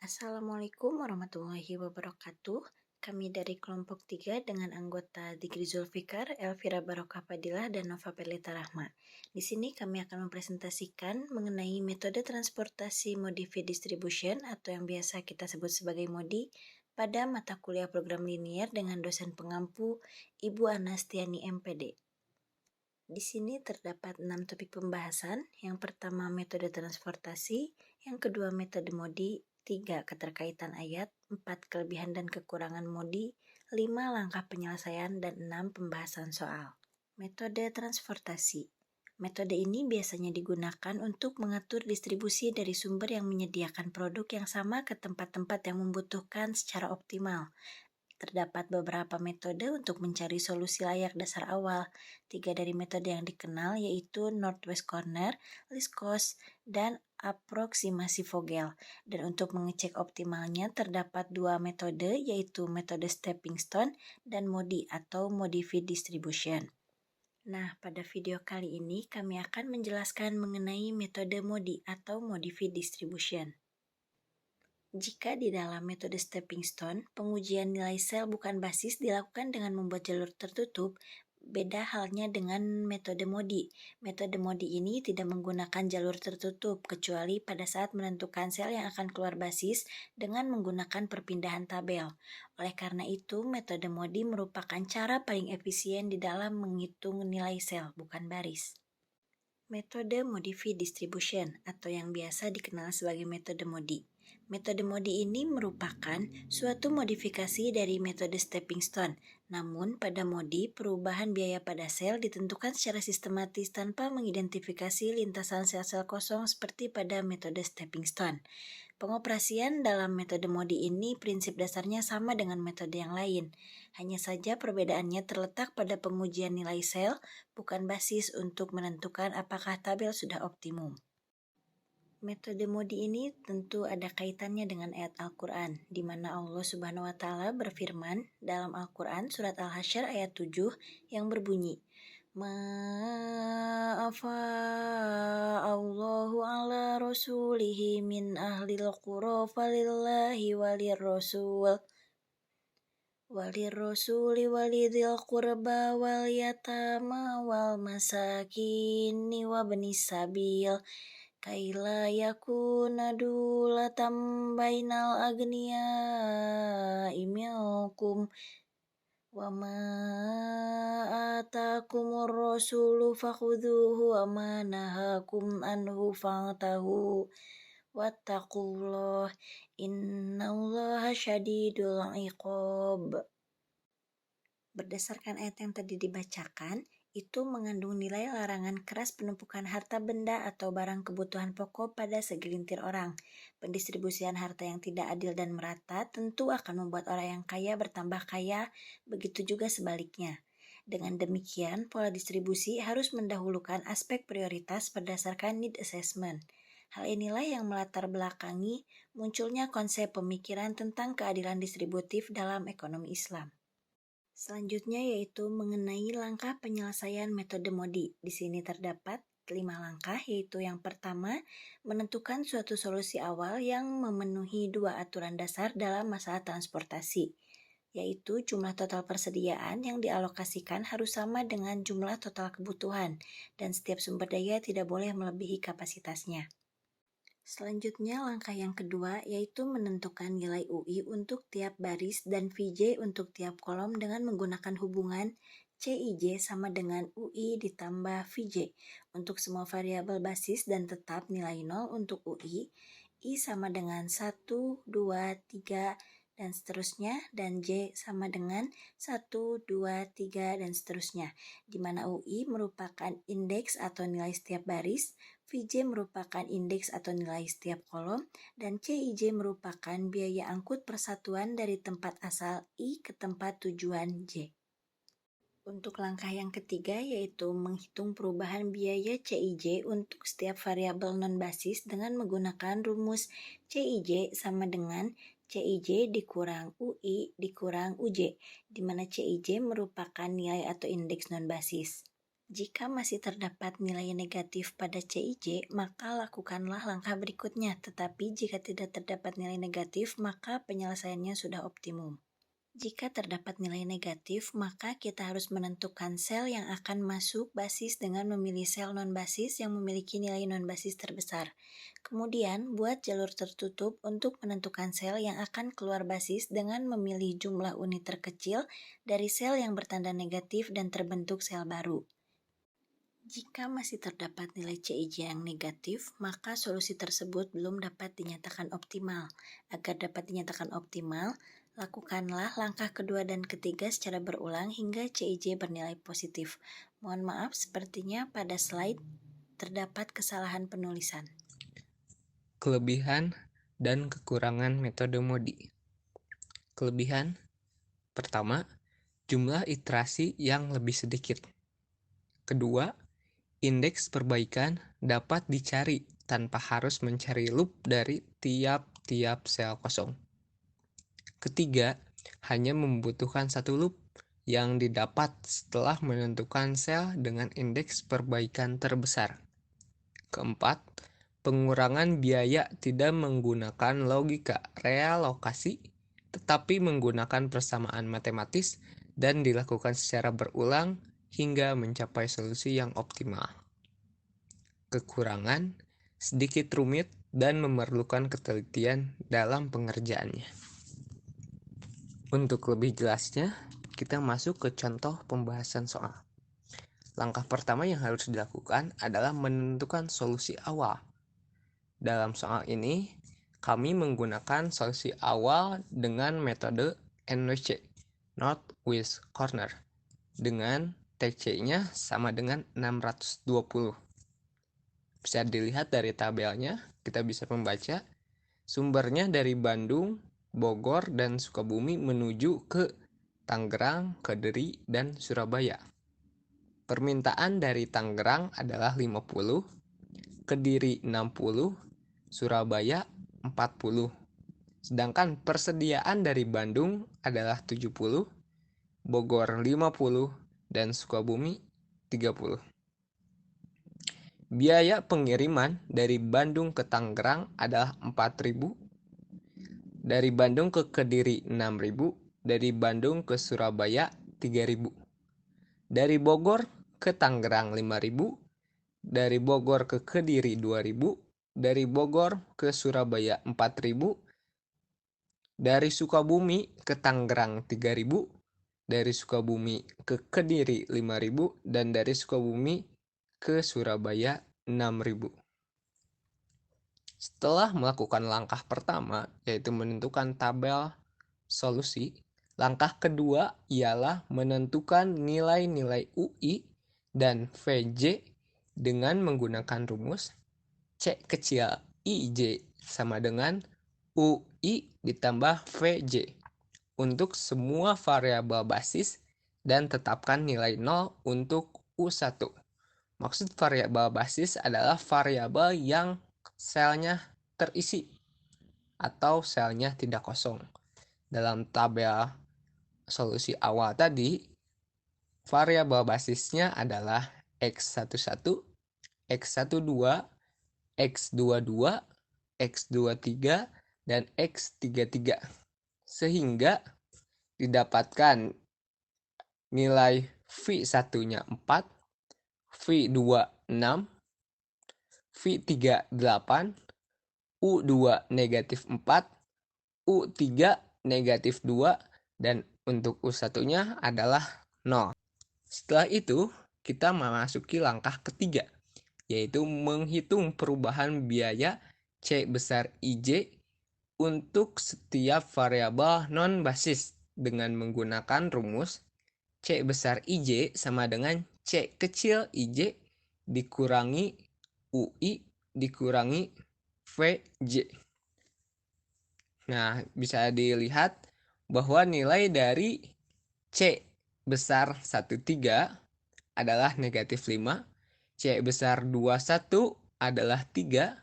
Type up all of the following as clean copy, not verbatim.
Assalamualaikum warahmatullahi wabarakatuh. Kami dari kelompok 3 dengan anggota Dikri Zulfikar, Elvira Barokah Fadilah, dan Nova Perlita Rahma. Di sini kami akan mempresentasikan mengenai metode transportasi modified distribution atau yang biasa kita sebut sebagai MODI pada mata kuliah program linier dengan dosen pengampu Ibu Anastiani MPD. Di sini terdapat 6 topik pembahasan. Yang pertama metode transportasi, yang kedua metode MODI, 3 keterkaitan ayat, 4 kelebihan dan kekurangan MODI, 5 langkah penyelesaian, dan 6 pembahasan soal. Metode transportasi. Metode ini biasanya digunakan untuk mengatur distribusi dari sumber yang menyediakan produk yang sama ke tempat-tempat yang membutuhkan secara optimal. Terdapat beberapa metode untuk mencari solusi layak dasar awal. 3 dari metode yang dikenal yaitu Northwest Corner, Least Cost, dan aproksimasi Vogel. Dan untuk mengecek optimalnya terdapat 2 metode yaitu metode stepping stone dan MODI atau modified distribution. Nah, pada video kali ini kami akan menjelaskan mengenai metode MODI atau modified distribution. Jika di dalam metode stepping stone, pengujian nilai sel bukan basis dilakukan dengan membuat jalur tertutup, beda halnya dengan metode MODI. Metode MODI ini tidak menggunakan jalur tertutup, kecuali pada saat menentukan sel yang akan keluar basis dengan menggunakan perpindahan tabel. Oleh karena itu, metode MODI merupakan cara paling efisien di dalam menghitung nilai sel, bukan baris. Metode modified distribution atau yang biasa dikenal sebagai metode MODI. Metode MODI ini merupakan suatu modifikasi dari metode stepping stone. Namun pada MODI, perubahan biaya pada sel ditentukan secara sistematis tanpa mengidentifikasi lintasan sel-sel kosong seperti pada metode stepping stone. Pengoperasian dalam metode MODI ini prinsip dasarnya sama dengan metode yang lain. Hanya saja perbedaannya terletak pada pengujian nilai sel, bukan basis untuk menentukan apakah tabel sudah optimum. Metode MODI ini tentu ada kaitannya dengan ayat Al-Quran, di mana Allah Subhanahu wa Ta'ala berfirman dalam Al-Quran surat Al-Hasyr ayat 7 yang berbunyi, Ma'afa Allahu ala rasulihi min ahlil qura falillahi walirrasuli walidhil qurba wal yatama wal masakini wabnis sabil kaila yakuna dulatam bainal agniya'i minkum wa ma atakumur rasulu fakhudhuhu wa ma nahakum anhu fantahu wattaqullah innallaha syadidul iqab. Berdasarkan ayat yang tadi dibacakan, itu mengandung nilai larangan keras penumpukan harta benda atau barang kebutuhan pokok pada segelintir orang. Pendistribusian harta yang tidak adil dan merata tentu akan membuat orang yang kaya bertambah kaya, begitu juga sebaliknya. Dengan demikian, pola distribusi harus mendahulukan aspek prioritas berdasarkan need assessment. Hal inilah yang melatar belakangi munculnya konsep pemikiran tentang keadilan distributif dalam ekonomi Islam. Selanjutnya yaitu mengenai langkah penyelesaian metode MODI. Di sini terdapat 5 langkah, yaitu yang pertama, menentukan suatu solusi awal yang memenuhi 2 aturan dasar dalam masalah transportasi, yaitu jumlah total persediaan yang dialokasikan harus sama dengan jumlah total kebutuhan, dan setiap sumber daya tidak boleh melebihi kapasitasnya. Selanjutnya, langkah yang kedua yaitu menentukan nilai UI untuk tiap baris dan VJ untuk tiap kolom dengan menggunakan hubungan CIJ sama dengan UI ditambah VJ untuk semua variabel basis dan tetap nilai 0 untuk UI, I sama dengan 1, 2, 3, dan seterusnya, dan J sama dengan 1, 2, 3, dan seterusnya, di mana UI merupakan indeks atau nilai setiap baris, VJ merupakan indeks atau nilai setiap kolom, dan CIJ merupakan biaya angkut persatuan dari tempat asal I ke tempat tujuan J. Untuk langkah yang ketiga yaitu menghitung perubahan biaya CIJ untuk setiap variabel non-basis dengan menggunakan rumus CIJ sama dengan CIJ dikurang UI dikurang UJ, di mana CIJ merupakan nilai atau indeks non-basis. Jika masih terdapat nilai negatif pada CIJ, maka lakukanlah langkah berikutnya. Tetapi jika tidak terdapat nilai negatif, maka penyelesaiannya sudah optimum. Jika terdapat nilai negatif, maka kita harus menentukan sel yang akan masuk basis dengan memilih sel non-basis yang memiliki nilai non-basis terbesar. Kemudian, buat jalur tertutup untuk menentukan sel yang akan keluar basis dengan memilih jumlah unit terkecil dari sel yang bertanda negatif dan terbentuk sel baru. Jika masih terdapat nilai CIJ yang negatif, maka solusi tersebut belum dapat dinyatakan optimal. Agar dapat dinyatakan optimal, lakukanlah langkah kedua dan ketiga secara berulang hingga CIJ bernilai positif. Mohon maaf, sepertinya pada slide terdapat kesalahan penulisan. Kelebihan dan kekurangan metode MODI. Kelebihan pertama, jumlah iterasi yang lebih sedikit. Kedua, indeks perbaikan dapat dicari tanpa harus mencari loop dari tiap-tiap sel kosong. Ketiga, hanya membutuhkan satu loop yang didapat setelah menentukan sel dengan indeks perbaikan terbesar. Keempat, pengurangan biaya tidak menggunakan logika realokasi, tetapi menggunakan persamaan matematis dan dilakukan secara berulang hingga mencapai solusi yang optimal. Kekurangan, sedikit rumit dan memerlukan ketelitian dalam pengerjaannya. Untuk lebih jelasnya, kita masuk ke contoh pembahasan soal. Langkah pertama yang harus dilakukan adalah menentukan solusi awal. Dalam soal ini, kami menggunakan solusi awal dengan metode NWC, North with Corner, dengan TC-nya sama dengan 620. Bisa dilihat dari tabelnya, kita bisa membaca sumbernya dari Bandung, Bogor, dan Sukabumi menuju ke Tangerang, Kediri, dan Surabaya. Permintaan dari Tangerang adalah 50, Kediri 60, Surabaya 40. Sedangkan persediaan dari Bandung adalah 70, Bogor 50, dan Sukabumi 30. Biaya pengiriman dari Bandung ke Tangerang adalah 4.000, dari Bandung ke Kediri 6.000, dari Bandung ke Surabaya 3.000. Dari Bogor ke Tangerang 5.000, dari Bogor ke Kediri 2.000, dari Bogor ke Surabaya 4.000, dari Sukabumi ke Tangerang 3.000, dari Sukabumi ke Kediri 5.000, dan dari Sukabumi ke Surabaya 6.000. Setelah melakukan langkah pertama, yaitu menentukan tabel solusi, langkah kedua ialah menentukan nilai-nilai UI dan VJ dengan menggunakan rumus C kecil IJ sama dengan UI ditambah VJ untuk semua variabel basis dan tetapkan nilai 0 untuk U1. Maksud variabel basis adalah variabel yang selnya terisi atau selnya tidak kosong. Dalam tabel solusi awal tadi, variabel basisnya adalah X11, X12, X22, X23, dan X33. Sehingga didapatkan nilai V1-nya 4, V2 6, V3 8, U2 negatif 4, U3 negatif 2, dan untuk U1-nya adalah 0. Setelah itu, kita memasuki langkah ketiga, yaitu menghitung perubahan biaya C besar IJ untuk setiap variabel non-basis dengan menggunakan rumus C besar IJ sama dengan C kecil IJ dikurangi UI dikurangi VJ. Nah, bisa dilihat bahwa nilai dari C besar 13 adalah negatif 5, C besar 21 adalah 3,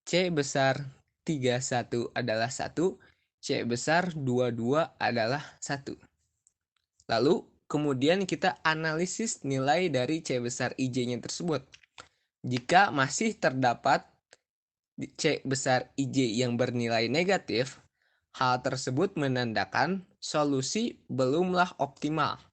C besar 31 adalah 1, C besar 22 adalah 1. Lalu, kemudian kita analisis nilai dari C besar IJ-nya tersebut. Jika masih terdapat C besar IJ yang bernilai negatif, hal tersebut menandakan solusi belumlah optimal.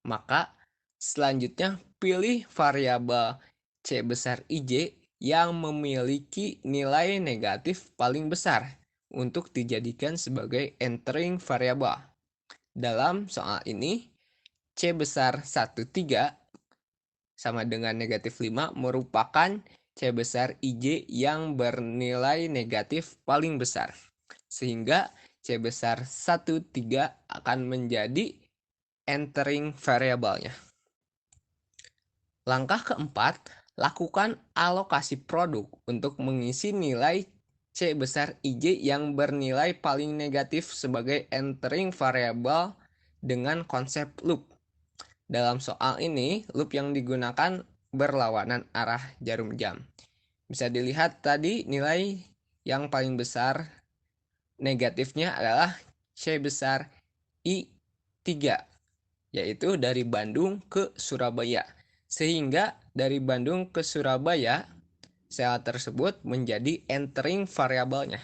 Maka selanjutnya pilih variabel C besar IJ yang memiliki nilai negatif paling besar untuk dijadikan sebagai entering variabel. Dalam soal ini, C besar 13 sama dengan negatif 5 merupakan C besar IJ yang bernilai negatif paling besar. Sehingga C besar 13 akan menjadi entering variabelnya. Langkah keempat, lakukan alokasi produk untuk mengisi nilai C besar IJ yang bernilai paling negatif sebagai entering variabel dengan konsep loop. Dalam soal ini, loop yang digunakan berlawanan arah jarum jam. Bisa dilihat tadi nilai yang paling besar negatifnya adalah C besar I3, yaitu dari Bandung ke Surabaya. Sehingga dari Bandung ke Surabaya, sel tersebut menjadi entering variabelnya.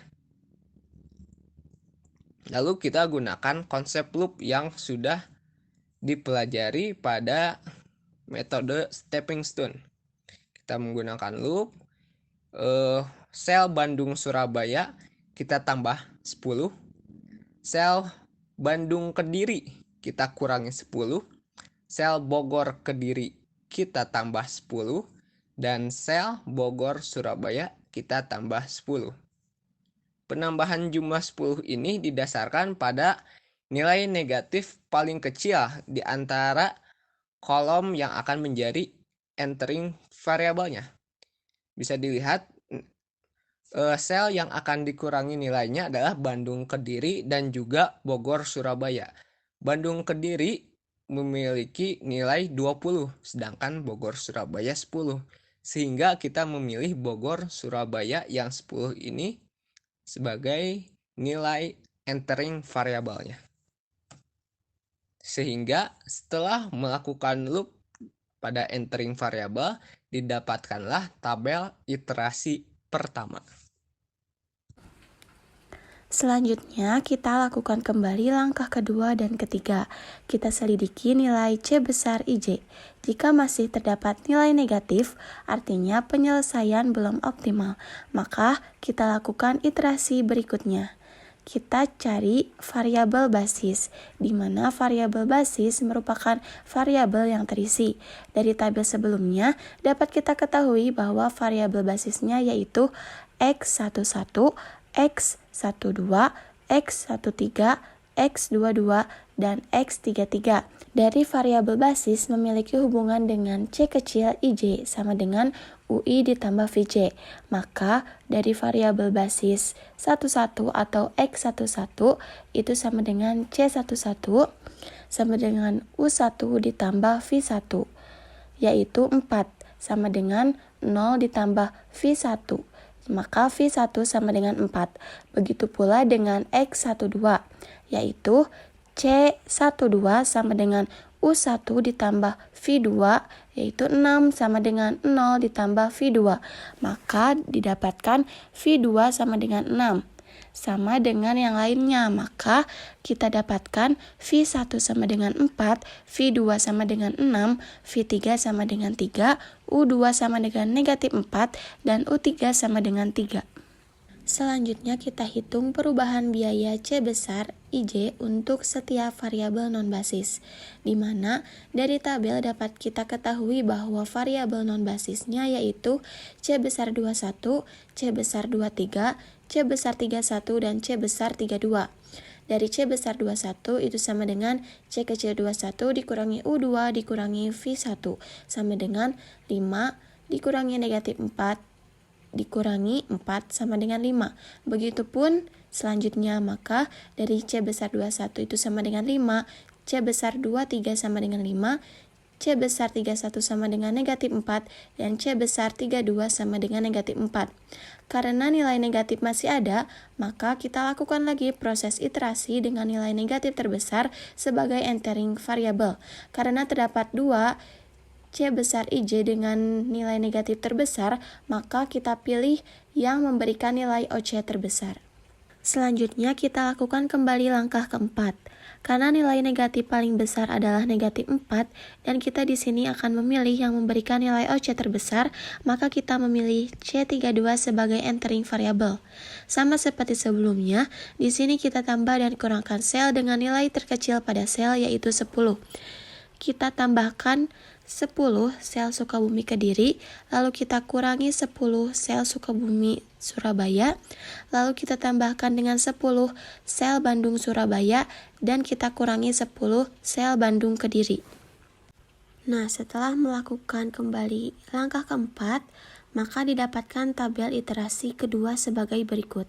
Lalu kita gunakan konsep loop yang sudah dipelajari pada metode stepping stone. Kita menggunakan loop, sel Bandung Surabaya kita tambah 10, sel Bandung Kediri kita kurangi 10, sel Bogor Kediri kita tambah 10, dan sel Bogor Surabaya kita tambah 10. Penambahan jumlah 10 ini didasarkan pada nilai negatif paling kecil di antara kolom yang akan menjadi entering variabelnya. Bisa dilihat sel yang akan dikurangi nilainya adalah Bandung Kediri dan juga Bogor Surabaya. Bandung Kediri memiliki nilai 20, sedangkan Bogor Surabaya 10. Sehingga kita memilih Bogor Surabaya yang 10 ini sebagai nilai entering variabelnya. Sehingga setelah melakukan loop pada entering variabel, didapatkanlah tabel iterasi pertama. Selanjutnya, kita lakukan kembali langkah kedua dan ketiga. Kita selidiki nilai C besar IJ. Jika masih terdapat nilai negatif, artinya penyelesaian belum optimal. Maka, kita lakukan iterasi berikutnya. Kita cari variabel basis, di mana variabel basis merupakan variabel yang terisi. Dari tabel sebelumnya, dapat kita ketahui bahwa variabel basisnya yaitu X11, X12, X13, X22, dan X33. Dari variabel basis memiliki hubungan dengan C kecil IJ sama dengan UI ditambah VJ. Maka dari variabel basis 11 atau X11 itu sama dengan C11 sama dengan U1 ditambah V1, yaitu 4 sama dengan 0 ditambah V1. Maka V1 sama dengan 4. Begitu pula dengan X12, yaitu C12 sama dengan U1 ditambah V2, yaitu 6 sama dengan 0 ditambah V2. Maka didapatkan V2 sama dengan 6. Sama dengan yang lainnya, maka kita dapatkan V1 sama dengan 4, V2 sama dengan 6, V3 sama dengan 3, U2 sama dengan negatif 4, dan U3 sama dengan 3. Selanjutnya kita hitung perubahan biaya C besar IJ untuk setiap variabel non-basis, di mana dari tabel dapat kita ketahui bahwa variabel non-basisnya yaitu C besar 21, C besar 23, C besar 31, dan C besar 32. Dari C besar 21 itu sama dengan C kecil 21 dikurangi U2 dikurangi V1 sama dengan 5 dikurangi negatif 4 dikurangi 4 sama dengan 5. Begitupun selanjutnya, maka dari C besar 21 itu sama dengan 5, C besar 23 sama dengan 5, C besar 31 sama dengan negatif 4, dan C besar 32 sama dengan negatif 4. Karena nilai negatif masih ada, maka kita lakukan lagi proses iterasi dengan nilai negatif terbesar sebagai entering variabel. Karena terdapat 2 C besar IJ dengan nilai negatif terbesar, maka kita pilih yang memberikan nilai OC terbesar. Selanjutnya kita lakukan kembali langkah keempat. Karena nilai negatif paling besar adalah negatif 4, dan kita di sini akan memilih yang memberikan nilai OC terbesar, maka kita memilih C32 sebagai entering variable. Sama seperti sebelumnya, di sini kita tambah dan kurangkan sel dengan nilai terkecil pada sel yaitu 10. Kita tambahkan 10 sel Sukabumi Kediri, lalu kita kurangi 10 sel Sukabumi Surabaya, lalu kita tambahkan dengan 10 sel Bandung Surabaya, dan kita kurangi 10 sel Bandung Kediri. Nah, setelah melakukan kembali langkah keempat, maka didapatkan tabel iterasi kedua sebagai berikut.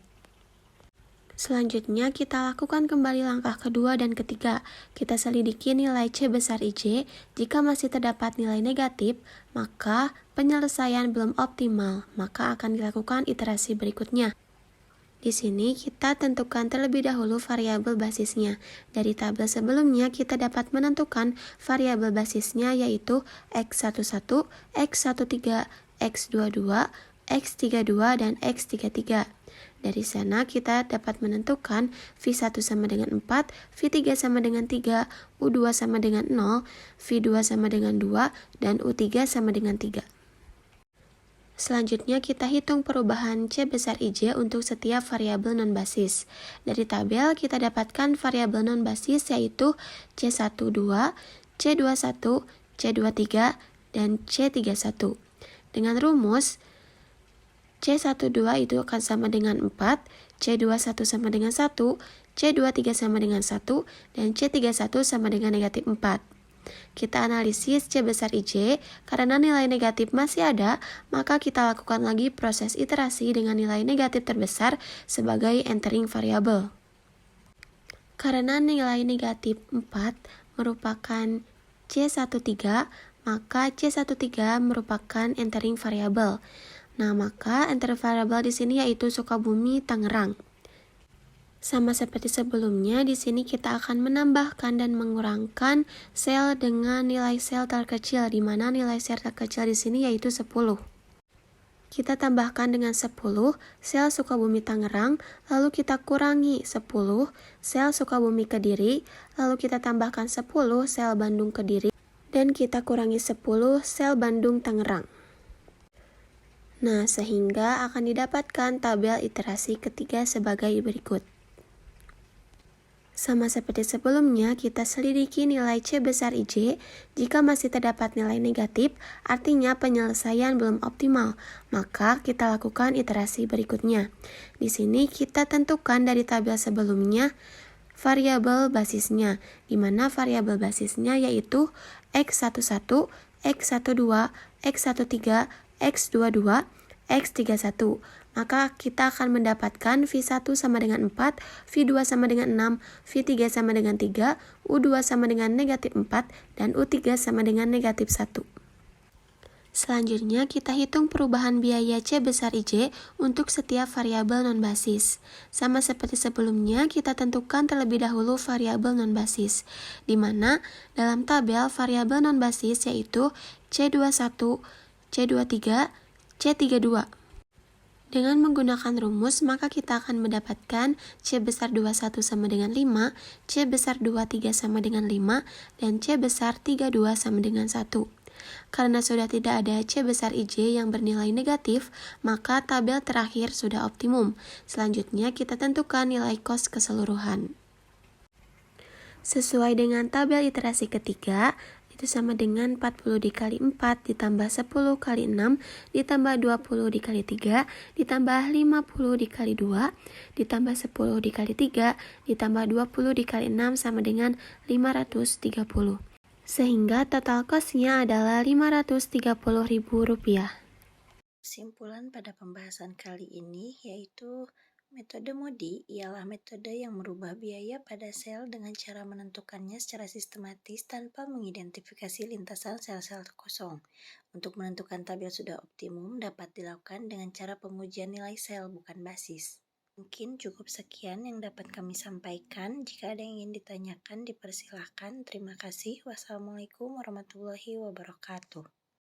Selanjutnya kita lakukan kembali langkah kedua dan ketiga. Kita selidiki nilai C besar IJ. Jika masih terdapat nilai negatif, maka penyelesaian belum optimal, maka akan dilakukan iterasi berikutnya. Di sini kita tentukan terlebih dahulu variabel basisnya. Dari tabel sebelumnya kita dapat menentukan variabel basisnya yaitu X11, X13, X22, X32, dan X33. Dari sana kita dapat menentukan V1 sama dengan 4, V3 sama dengan 3, U2 sama dengan 0, V2 sama dengan 2, dan U3 sama dengan 3. Selanjutnya kita hitung perubahan C besar IJ untuk setiap variabel non-basis. Dari tabel kita dapatkan variabel non-basis yaitu C12, C21, C23, dan C31. Dengan rumus C12 itu akan sama dengan 4, C21 sama dengan 1, C23 sama dengan 1, dan C31 sama dengan negatif 4. Kita analisis C besar IJ, karena nilai negatif masih ada, maka kita lakukan lagi proses iterasi dengan nilai negatif terbesar sebagai entering variable. Karena nilai negatif 4 merupakan C13, maka C13 merupakan entering variable. Nah, maka entering variable di sini yaitu Sukabumi, Tangerang. Sama seperti sebelumnya, di sini kita akan menambahkan dan mengurangkan sel dengan nilai sel terkecil, di mana nilai sel terkecil di sini yaitu 10. Kita tambahkan dengan 10 sel Sukabumi Tangerang, lalu kita kurangi 10 sel Sukabumi Kediri, lalu kita tambahkan 10 sel Bandung Kediri, dan kita kurangi 10 sel Bandung Tangerang. Nah, sehingga akan didapatkan tabel iterasi ketiga sebagai berikut. Sama seperti sebelumnya, kita selidiki nilai C besar IJ. Jika masih terdapat nilai negatif, artinya penyelesaian belum optimal, maka kita lakukan iterasi berikutnya. Di sini kita tentukan dari tabel sebelumnya variabel basisnya, di mana variabel basisnya yaitu X11, X12, X13, X22, X31. Maka kita akan mendapatkan V1 sama dengan 4, V2 sama dengan 6, V3 sama dengan 3, U2 sama dengan negatif 4, dan U3 sama dengan negatif 1. Selanjutnya kita hitung perubahan biaya C besar IJ untuk setiap variabel non-basis. Sama seperti sebelumnya, kita tentukan terlebih dahulu variabel non-basis, di mana dalam tabel variabel non-basis yaitu C21, C23, C32. Dengan menggunakan rumus, maka kita akan mendapatkan C besar 21 sama dengan 5, C besar 23 sama dengan 5, dan C besar 32 sama dengan 1. Karena sudah tidak ada C besar IJ yang bernilai negatif, maka tabel terakhir sudah optimum. Selanjutnya kita tentukan nilai kos keseluruhan. Sesuai dengan tabel iterasi ketiga, itu sama dengan 40 dikali 4 ditambah 10 kali 6 ditambah 20 dikali 3 ditambah 50 dikali 2 ditambah 10 dikali 3 ditambah 20 dikali 6 sama dengan 530. Sehingga total kosnya adalah Rp530.000. Kesimpulan pada pembahasan kali ini yaitu Metode MODI ialah metode yang merubah biaya pada sel dengan cara menentukannya secara sistematis tanpa mengidentifikasi lintasan sel-sel kosong. Untuk menentukan tabel sudah optimum dapat dilakukan dengan cara pengujian nilai sel bukan basis. Mungkin cukup sekian yang dapat kami sampaikan. Jika ada yang ingin ditanyakan, dipersilahkan. Terima kasih. Wassalamualaikum warahmatullahi wabarakatuh.